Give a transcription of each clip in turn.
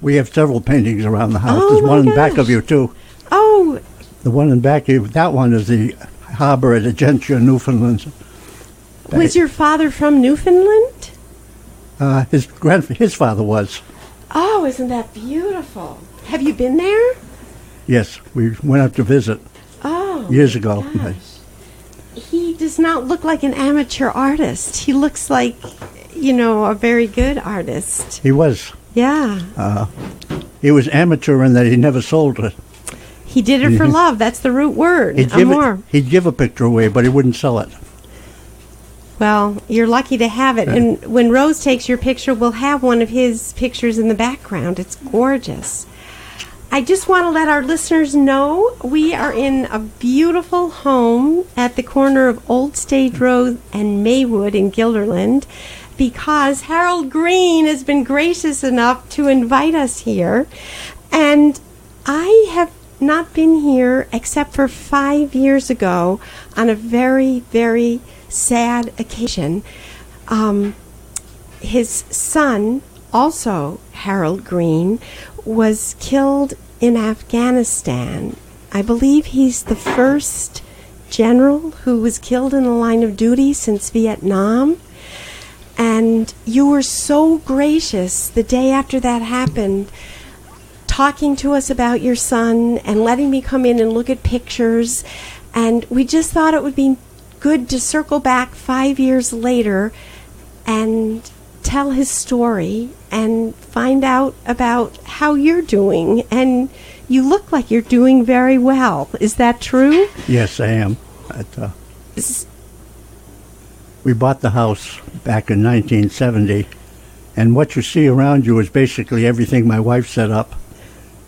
We have several paintings around the house. Oh, There's my one in gosh. back of you, too. Oh, The one in back of you, that one is the harbor at Agentia, Newfoundland. was your father from Newfoundland? His father was. Oh, isn't that beautiful? Have you been there? Yes, we went up to visit Oh, years ago. gosh. He does not look like an amateur artist. He looks like, a very good artist. He was. Yeah. He was amateur in that he never sold it. He did it for love. That's the root word. He'd give a picture away, but he wouldn't sell it. Well, you're lucky to have it. And when Rose takes your picture, we'll have one of his pictures in the background. It's gorgeous. I just want to let our listeners know we are in a beautiful home at the corner of Old Stage Road and Maywood in Guilderland because Harold Greene has been gracious enough to invite us here. And I have not been here except for 5 years ago on a very, very sad occasion. His son, also Harold Greene, was killed in Afghanistan. I believe he's the first general who was killed in the line of duty since Vietnam. And you were so gracious the day after that happened, talking to us about your son and letting me come in and look at pictures. And we just thought it would be good to circle back 5 years later and tell his story and find out about how you're doing. And you look like you're doing very well. Is that true? Yes, I am. We bought the house back in 1970, and what you see around you is basically everything my wife set up.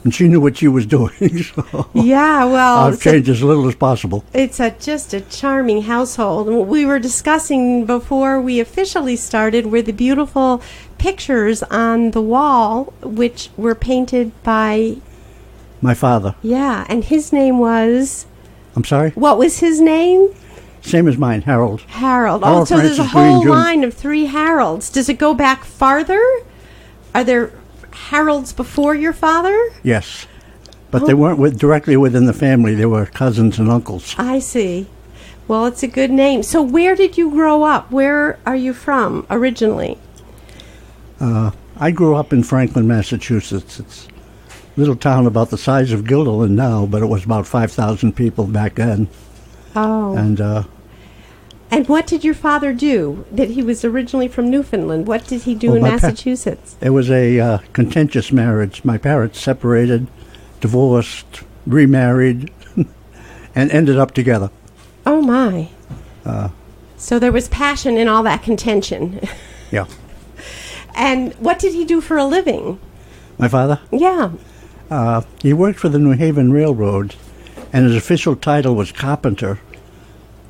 And she knew what she was doing, so yeah, well, I've changed as little as possible. It's just a charming household. And what we were discussing before we officially started were the beautiful pictures on the wall, which were painted by... My father. Yeah, and his name was... I'm sorry? What was his name? Same as mine, Harold. Harold. Harold So there's a Francis whole Greene Jr. line of 3 Harolds. Does it go back farther? Are there Harolds before your father? Yes. But they weren't directly within the family. They were cousins and uncles. I see. Well, it's a good name. So where did you grow up? Where are you from originally? I grew up in Franklin, Massachusetts. It's a little town about the size of Guilderland now, but it was about 5,000 people back then. Oh. And what did your father do? That he was originally from Newfoundland. What did he do in Massachusetts? It was a contentious marriage. My parents separated, divorced, remarried, and ended up together. Oh, my. So there was passion in all that contention. Yeah. And what did he do for a living? My father? Yeah. He worked for the New Haven Railroad, and his official title was carpenter.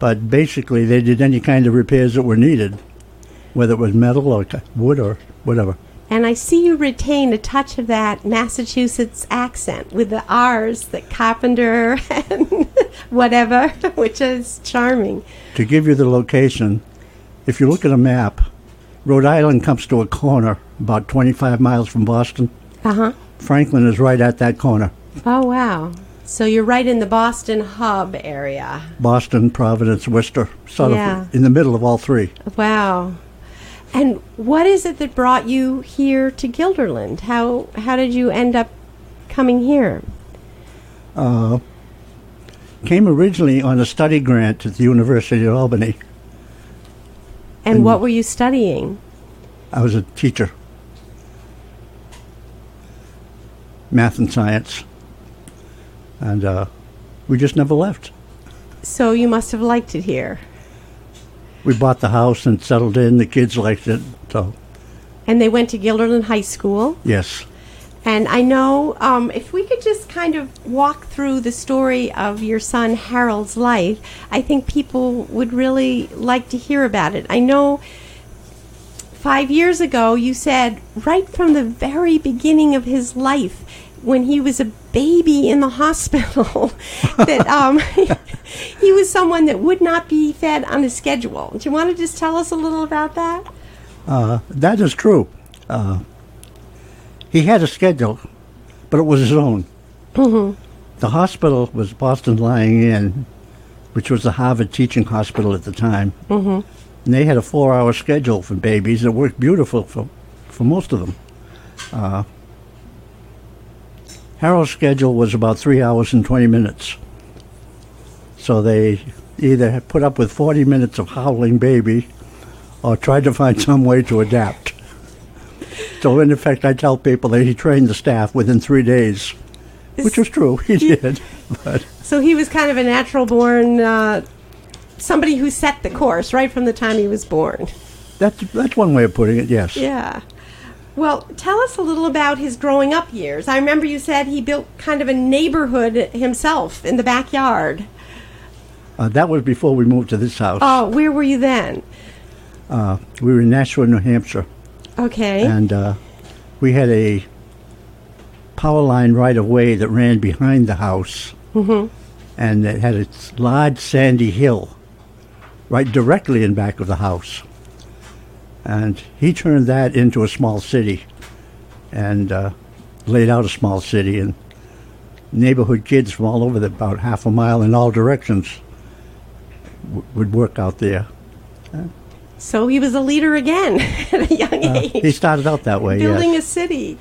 But basically, they did any kind of repairs that were needed, whether it was metal or wood or whatever. And I see you retain a touch of that Massachusetts accent with the R's, the carpenter and whatever, which is charming. To give you the location, if you look at a map, Rhode Island comes to a corner about 25 miles from Boston. Uh-huh. Franklin is right at that corner. Oh, wow. So you're right in the Boston hub area. Boston, Providence, Worcester, sort Yeah. of in the middle of all three. Wow. And what is it that brought you here to Guilderland? How did you end up coming here? Came originally on a study grant at the University of Albany. And what were you studying? I was a teacher. Math and science. And we just never left. So you must have liked it here. We bought the house and settled in. The kids liked it. So. And they went to Guilderland High School. Yes. And I know if we could just kind of walk through the story of your son Harold's life, I think people would really like to hear about it. I know 5 years ago you said right from the very beginning of his life, when he was a baby in the hospital, that he was someone that would not be fed on a schedule. Do you want to just tell us a little about that? That is true. He had a schedule, but it was his own. Mm-hmm. The hospital was Boston Lying In, which was the Harvard teaching hospital at the time. Mm-hmm. And they had a 4-hour schedule for babies that worked beautiful for most of them. Harold's schedule was about 3 hours and 20 minutes. So they either put up with 40 minutes of howling baby or tried to find some way to adapt. So in effect, I tell people that he trained the staff within 3 days, which was true. He did. But So he was kind of a natural-born, somebody who set the course right from the time he was born. that's one way of putting it, yes. Yeah. Well, tell us a little about his growing up years. I remember you said he built kind of a neighborhood himself in the backyard. That was before we moved to this house. Oh, where were you then? We were in Nashua, New Hampshire. Okay. And we had a power line right-of-way that ran behind the house. Mm-hmm. And it had a large sandy hill right directly in back of the house. And he turned that into a small city and laid out a small city. And neighborhood kids from all over, about half a mile in all directions, would work out there. So he was a leader again at a young age. He started out that way, building yes. a city.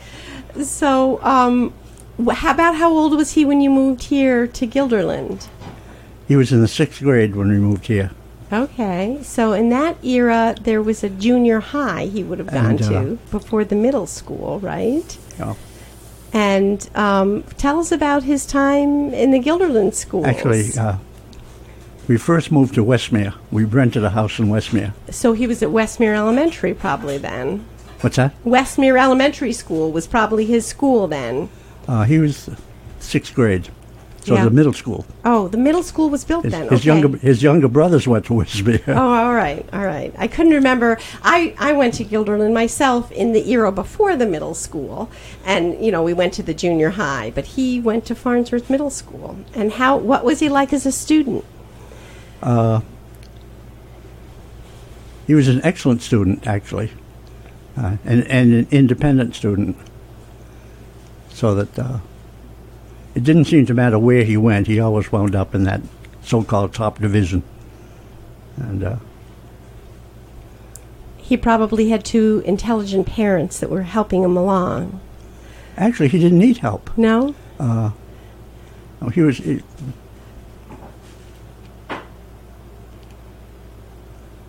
So how old was he when you moved here to Guilderland? He was in the 6th grade when we moved here. Okay, so in that era, there was a junior high he would have gone to before the middle school, right? Yeah. And tell us about his time in the Guilderland schools. Actually, we first moved to Westmere. We rented a house in Westmere. So he was at Westmere Elementary probably then. What's that? Westmere Elementary School was probably his school then. He was 6th grade, so Yeah. the middle school. Oh, the middle school was built then. His Okay. younger brothers went to Westmere. Oh, all right. I couldn't remember. I went to Guilderland myself in the era before the middle school, and we went to the junior high. But he went to Farnsworth Middle School. And what was he like as a student? He was an excellent student, actually, and an independent student. So that it didn't seem to matter where he went; he always wound up in that so-called top division. And He probably had two intelligent parents that were helping him along. actually, he didn't need help. No? He was.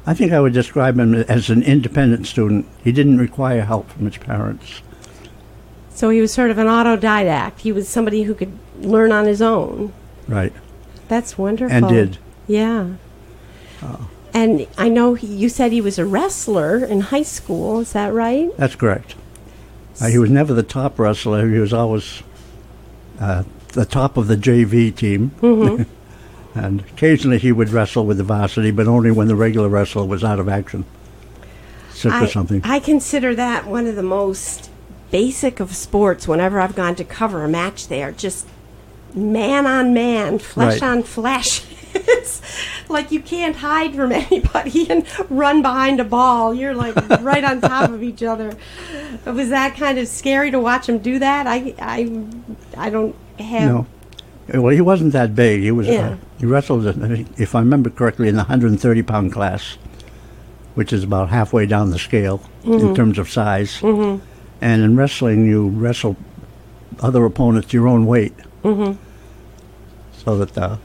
I think I would describe him as an independent student. He didn't require help from his parents. So he was sort of an autodidact. He was somebody who could learn on his own. Right. That's wonderful. And did. Yeah. And I know you said he was a wrestler in high school. Is that right? That's correct. He was never the top wrestler. He was always the top of the JV team. Mm-hmm. And occasionally he would wrestle with the varsity, but only when the regular wrestler was out of action. Sick or something. I consider that one of the most basic of sports. Whenever I've gone to cover a match there, just man on man, flesh Right. on flesh. It's like you can't hide from anybody and run behind a ball. You're like right on top of each other. Was that kind of scary to watch him do that? I don't have. No. Well, he wasn't that big. He was. Yeah. He wrestled, if I remember correctly, in the 130-pound class, which is about halfway down the scale in terms of size. Mm-hmm. And in wrestling, you wrestle other opponents your own weight, so that.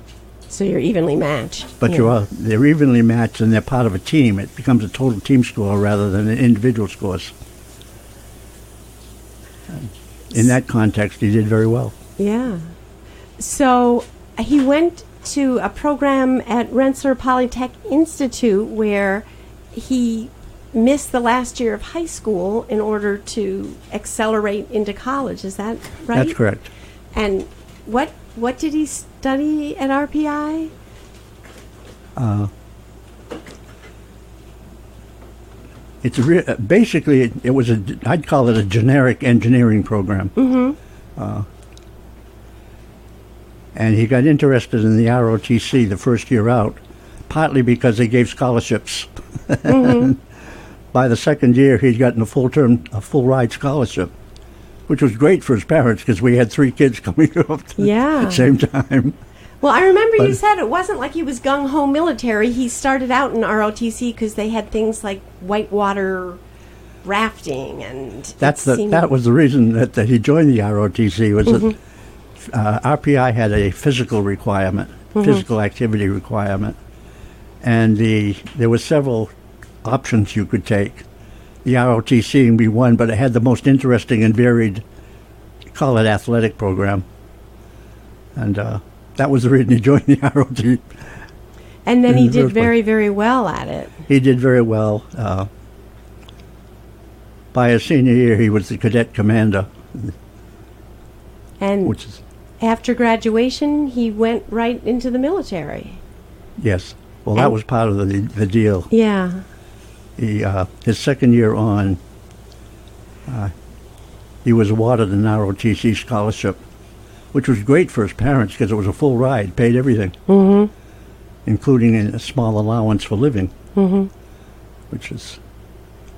So you're evenly matched. But they're evenly matched, and they're part of a team. It becomes a total team score rather than an individual scores. In that context, he did very well. Yeah. So he went to a program at Rensselaer Polytech Institute where he missed the last year of high school in order to accelerate into college. Is that right? That's correct. And what did he study at RPI? It's basically it was I'd call it a generic engineering program. And he got interested in the ROTC the first year out, partly because they gave scholarships. By the second year, he'd gotten a full ride scholarship, which was great for his parents because we had 3 kids coming up at the same time. Well, I remember you said it wasn't like he was gung-ho military. He started out in ROTC because they had things like whitewater rafting, and that was the reason that he joined the ROTC, was that RPI had a physical requirement, physical activity requirement, and there were several options you could take. The ROTC can be one, but it had the most interesting and varied, call it athletic program, and that was the reason he joined the ROTC. And then he did very, very well at it. He did very well. By his senior year, he was the cadet commander. And after graduation, he went right into the military. Yes. Well, that was part of the deal. Yeah. His second year on, he was awarded an ROTC scholarship, which was great for his parents because it was a full ride, paid everything, including a small allowance for living, which is...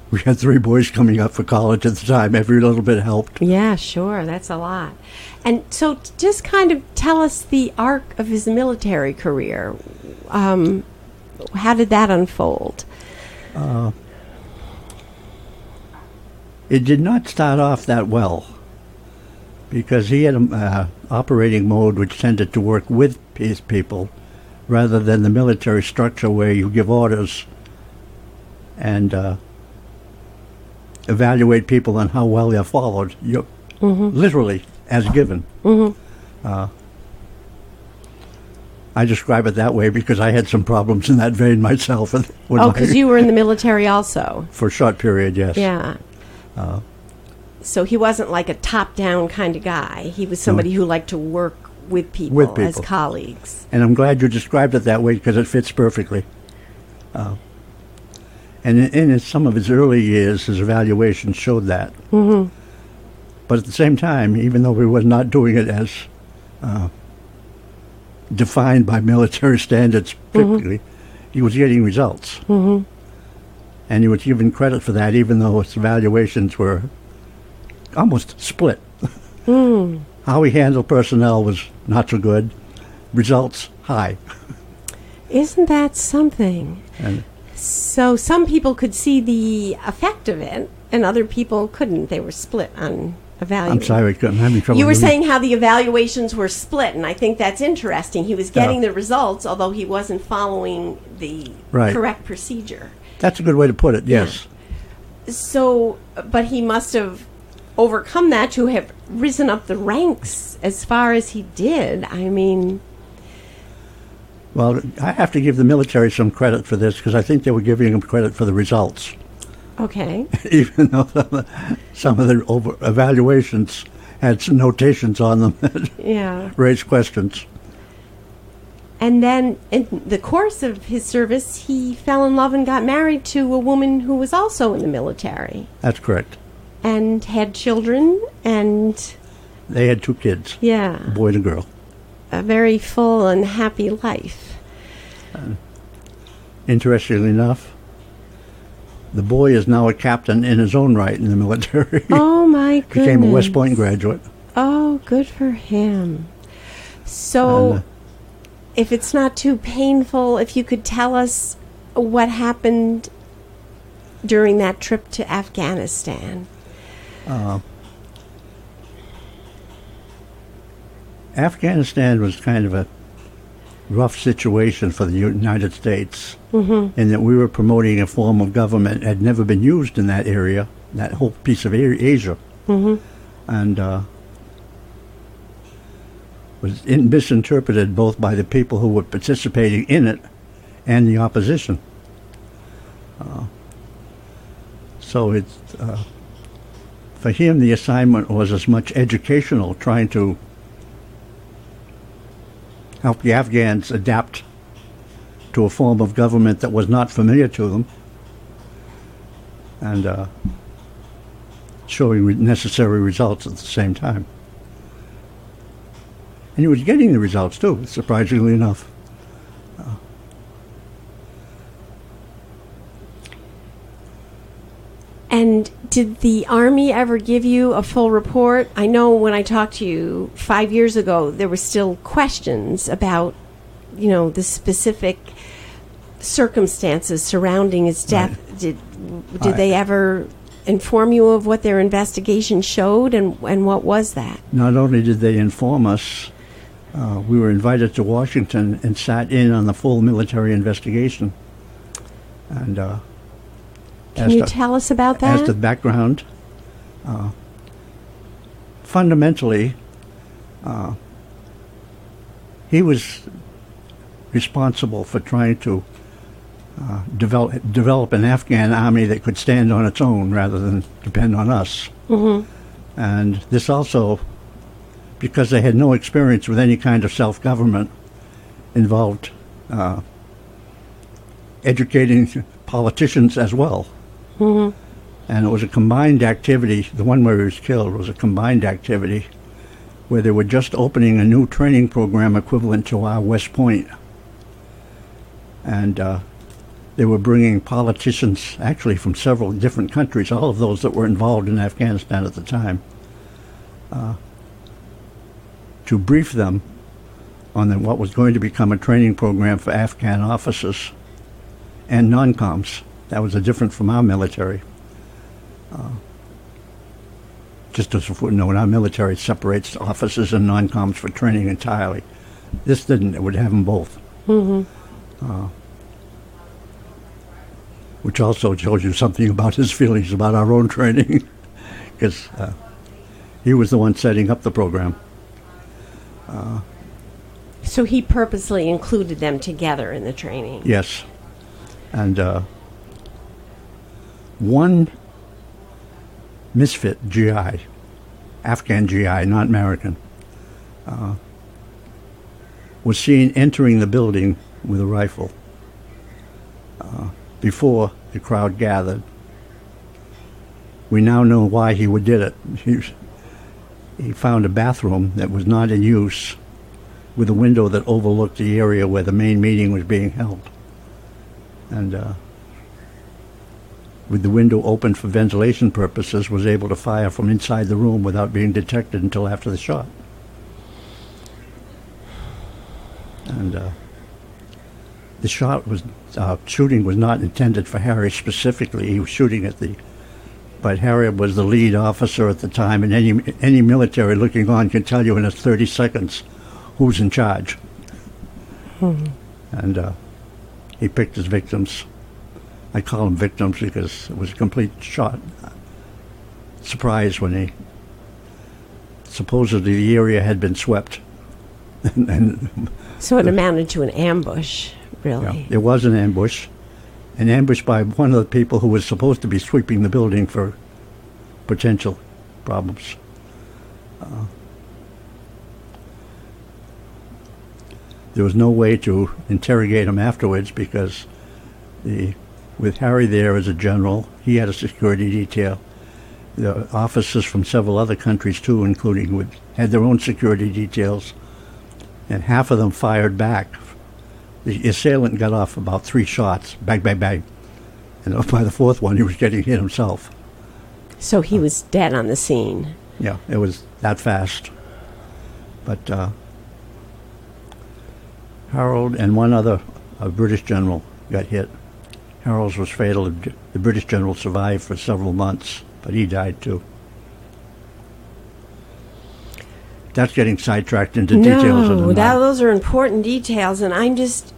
We had 3 boys coming up for college at the time. Every little bit helped. Yeah, sure. That's a lot. And so just kind of tell us the arc of his military career. How did that unfold? It did not start off that well because he had an operating mode which tended to work with his people rather than the military structure where you give orders and evaluate people on how well they're followed, literally as given. I describe it that way because I had some problems in that vein myself. Because you were in the military also. For a short period, yes. Yeah. So he wasn't like a top-down kind of guy. He was somebody who liked to work with people as colleagues. And I'm glad you described it that way because it fits perfectly. And in some of his early years, his evaluations showed that. But at the same time, even though he was not doing it as defined by military standards, particularly, he was getting results. And he was given credit for that, even though his evaluations were almost split. How he handled personnel was not so good. Results, high. Isn't that something? So some people could see the effect of it, and other people couldn't. They were split on evaluating. I'm sorry, I'm having trouble. You were saying how the evaluations were split, and I think that's interesting. He was getting the results, although he wasn't following the correct procedure. That's a good way to put it, yes. Yeah. So, but he must have overcome that to have risen up the ranks as far as he did. I mean... Well, I have to give the military some credit for this because I think they were giving him credit for the results. Okay. Even though some of the evaluations had some notations on them that raised questions. And then in the course of his service, he fell in love and got married to a woman who was also in the military. That's correct. And had children, and... They had 2 kids. Yeah. A boy and a girl. A very full and happy life. Interestingly enough, the boy is now a captain in his own right in the military. Oh, my goodness. Became a West Point graduate. Oh, good for him. So, if it's not too painful, if you could tell us what happened during that trip to Afghanistan. Afghanistan was kind of a rough situation for the United States in that we were promoting a form of government that had never been used in that area, that whole piece of Asia, and was misinterpreted both by the people who were participating in it and the opposition. So it's for him the assignment was as much educational, trying to help the Afghans adapt to a form of government that was not familiar to them, and showing necessary results at the same time. And he was getting the results too, surprisingly enough. And did the Army ever give you a full report? I know when I talked to you 5 years ago, there were still questions about, the specific circumstances surrounding his death. Right. Did they ever inform you of what their investigation showed, and what was that? Not only did they inform us, we were invited to Washington and sat in on the full military investigation. And can you tell us about that? As the background, fundamentally, he was responsible for trying to develop an Afghan army that could stand on its own rather than depend on us. Mm-hmm. And this also, because they had no experience with any kind of self-government, involved educating politicians as well. Mm-hmm. And it was a combined activity. The one where he was killed was a combined activity where they were just opening a new training program equivalent to our West Point. And they were bringing politicians, actually from several different countries, all of those that were involved in Afghanistan at the time, to brief them on what was going to become a training program for Afghan officers and non-coms. That was different from our military. Just as a footnote, our military separates officers and non-coms for training entirely. This didn't. It would have them both. Mm-hmm. Which also shows you something about his feelings about our own training, because he was the one setting up the program. So he purposely included them together in the training? Yes. And one misfit GI, Afghan GI, not American, was seen entering the building with a rifle before the crowd gathered. We now know why he did it. He found a bathroom that was not in use with a window that overlooked the area where the main meeting was being held. And with the window open for ventilation purposes, was able to fire from inside the room without being detected until after the shot. And the shooting was not intended for Harry specifically. He was shooting at but Harry was the lead officer at the time, and any military looking on can tell you in 30 seconds who's in charge. Mm-hmm. And he picked his victims. I call them victims because it was a complete surprise when supposedly the area had been swept. So it amounted to an ambush, really. Yeah, it was an ambush by one of the people who was supposed to be sweeping the building for potential problems. There was no way to interrogate him afterwards because with Harry there as a general, he had a security detail. The officers from several other countries too, including had their own security details, and half of them fired back. The assailant got off about 3 shots, bang, bang, bang. And by the 4th one, he was getting hit himself. So he was dead on the scene. Yeah, it was that fast. But Harold and one other British general got hit. Harold's was fatal. The British general survived for several months, but he died too. That's getting sidetracked into details of the night. Those are important details, and I'm just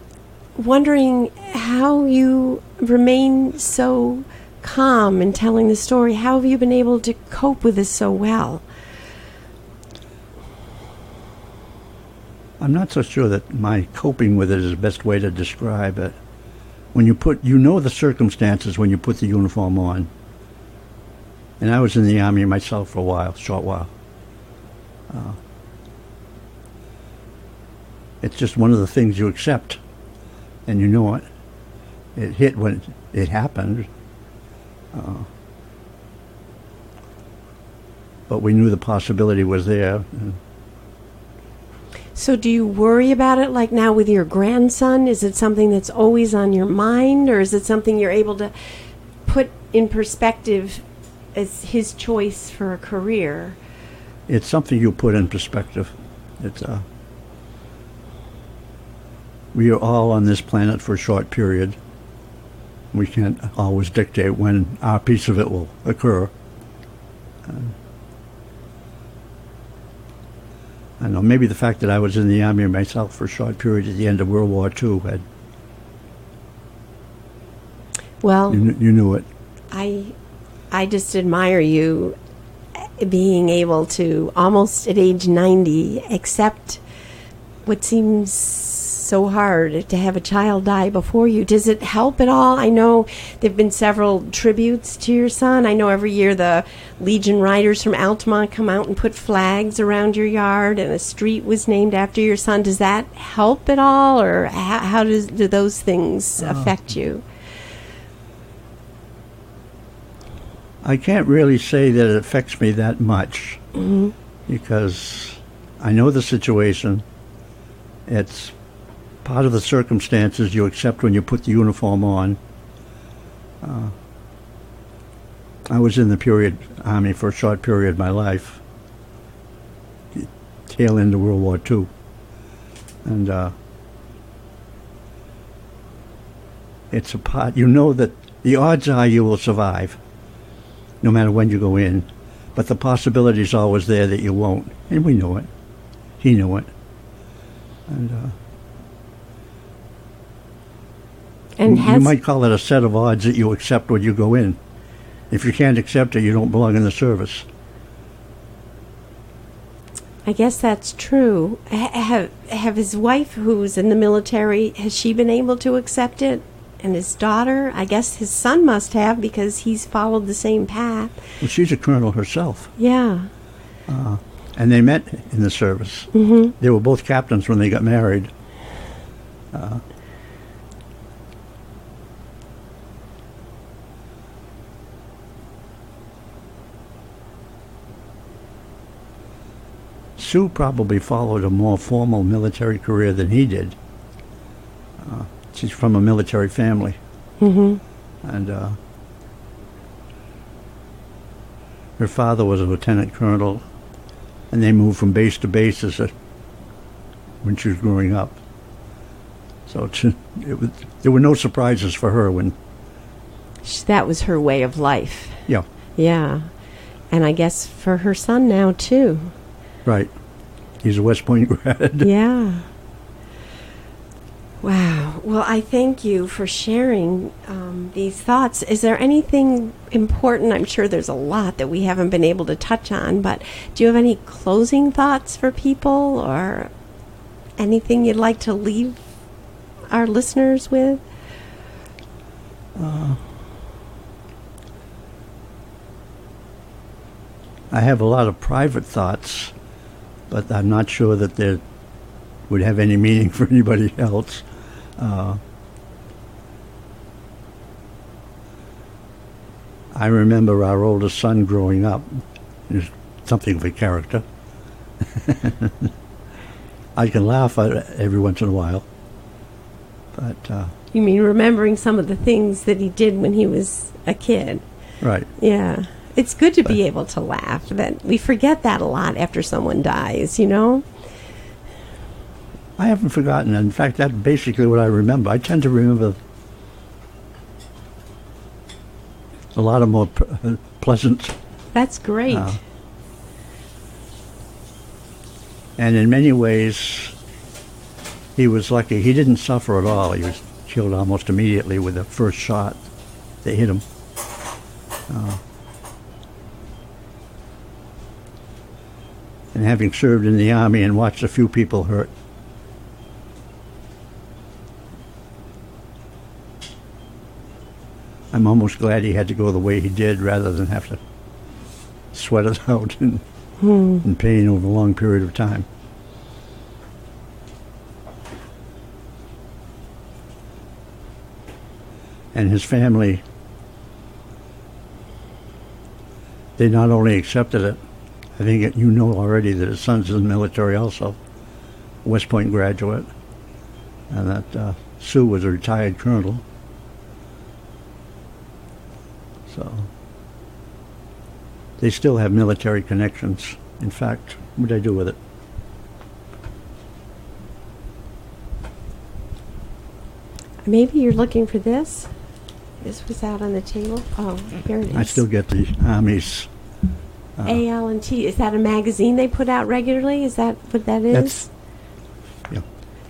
wondering how you remain so calm in telling the story. How have you been able to cope with this so well? I'm not so sure that my coping with it is the best way to describe it. When you know the circumstances when you put the uniform on. And I was in the Army myself for a short while. It's just one of the things you accept, and you know it. It hit when it happened. But we knew the possibility was there. So do you worry about it like now with your grandson? Is it something that's always on your mind, or is it something you're able to put in perspective as his choice for a career. It's something you put in perspective. It's we are all on this planet for a short period. We can't always dictate when our piece of it will occur. I know maybe the fact that I was in the Army myself for a short period at the end of World War II had. Well, you knew it. I just admire you being able to, almost at age 90, accept what seems so hard, to have a child die before you. Does it help at all? I know there have been several tributes to your son. I know every year the Legion Riders from Altamont come out and put flags around your yard, and a street was named after your son. Does that help at all, or how do those things affect you? I can't really say that it affects me that much, because I know the situation. It's part of the circumstances you accept when you put the uniform on. I was in the Army for a short period of my life, tail end of World War II. And it's a part, you know that the odds are you will survive, no matter when you go in, but the possibility is always there that you won't, and we know it. He knew it. And you might call it a set of odds that you accept when you go in. If you can't accept it, you don't belong in the service. I guess that's true. Have his wife, who's in the military, has she been able to accept it? And his daughter? I guess his son must have, because he's followed the same path. Well, she's a colonel herself. Yeah. And they met in the service. They were both captains when they got married. Sue probably followed a more formal military career than he did. She's from a military family. And her father was a lieutenant colonel, and they moved from base to base when she was growing up. So there were no surprises for her when... That was her way of life. Yeah. Yeah. And I guess for her son now, too. Right. He's a West Point grad. Yeah. Wow. Well, I thank you for sharing these thoughts. Is there anything important? I'm sure there's a lot that we haven't been able to touch on, but do you have any closing thoughts for people, or anything you'd like to leave our listeners with? I have a lot of private thoughts, but I'm not sure that they would have any meaning for anybody else. I remember our oldest son growing up. He's something of a character. I can laugh at it every once in a while. But you mean remembering some of the things that he did when he was a kid? Right. Yeah. It's good to be able to laugh. That we forget that a lot after someone dies, you know? I haven't forgotten. In fact, that's basically what I remember. I tend to remember a lot of more pleasant. That's great. And in many ways, he was lucky. He didn't suffer at all. He was killed almost immediately with the first shot that hit him. And having served in the Army and watched a few people hurt, I'm almost glad he had to go the way he did rather than have to sweat it out in pain over a long period of time. And his family, they not only accepted it, I think you know already that his son's in the military also, West Point graduate, and that Sue was a retired colonel. So they still have military connections. In fact, what did I do with it? Maybe you're looking for this? This was out on the table. Oh, here it is. I still get the Army's. AL&T. Is that a magazine they put out regularly? Is that what that is? That's, yeah.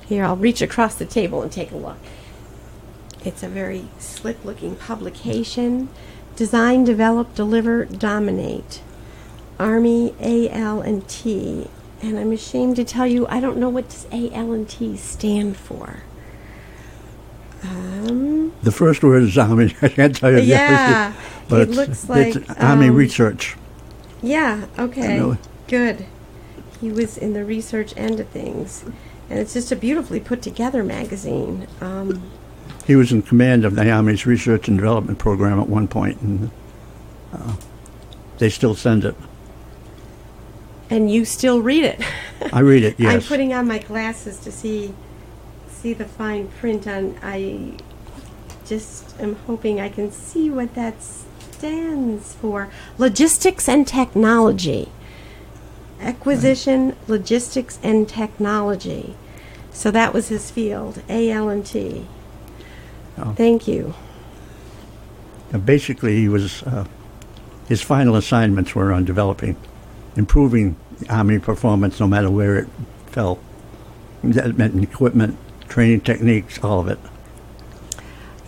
Here, I'll reach across the table and take a look. It's a very slick-looking publication. Design, develop, deliver, dominate. Army AL&T. And I'm ashamed to tell you, I don't know what does AL&T stand for. The first word is Army. I can't tell you. Yeah, but it looks like it's Army research. Yeah. Okay. Good. He was in the research end of things, and it's just a beautifully put together magazine. He was in command of the Army's research and development program at one point, and they still send it. And you still read it? I read it. Yes. I'm putting on my glasses to see the fine print on. I just am hoping I can see what that stands for. Logistics and technology. Acquisition, logistics, and technology. So that was his field, AL&T. Oh. Thank you. Basically, he was his final assignments were on improving the Army performance, no matter where it fell. That meant equipment, training techniques, all of it.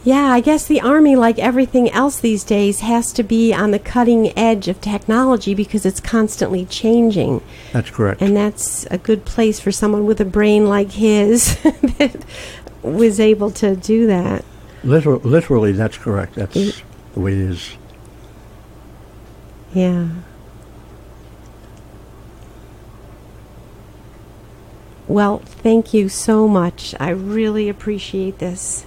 Yeah, I guess the Army, like everything else these days, has to be on the cutting edge of technology because it's constantly changing. That's correct. And that's a good place for someone with a brain like his that was able to do that. Literally, that's correct. That's the way it is. Yeah. Well, thank you so much. I really appreciate this.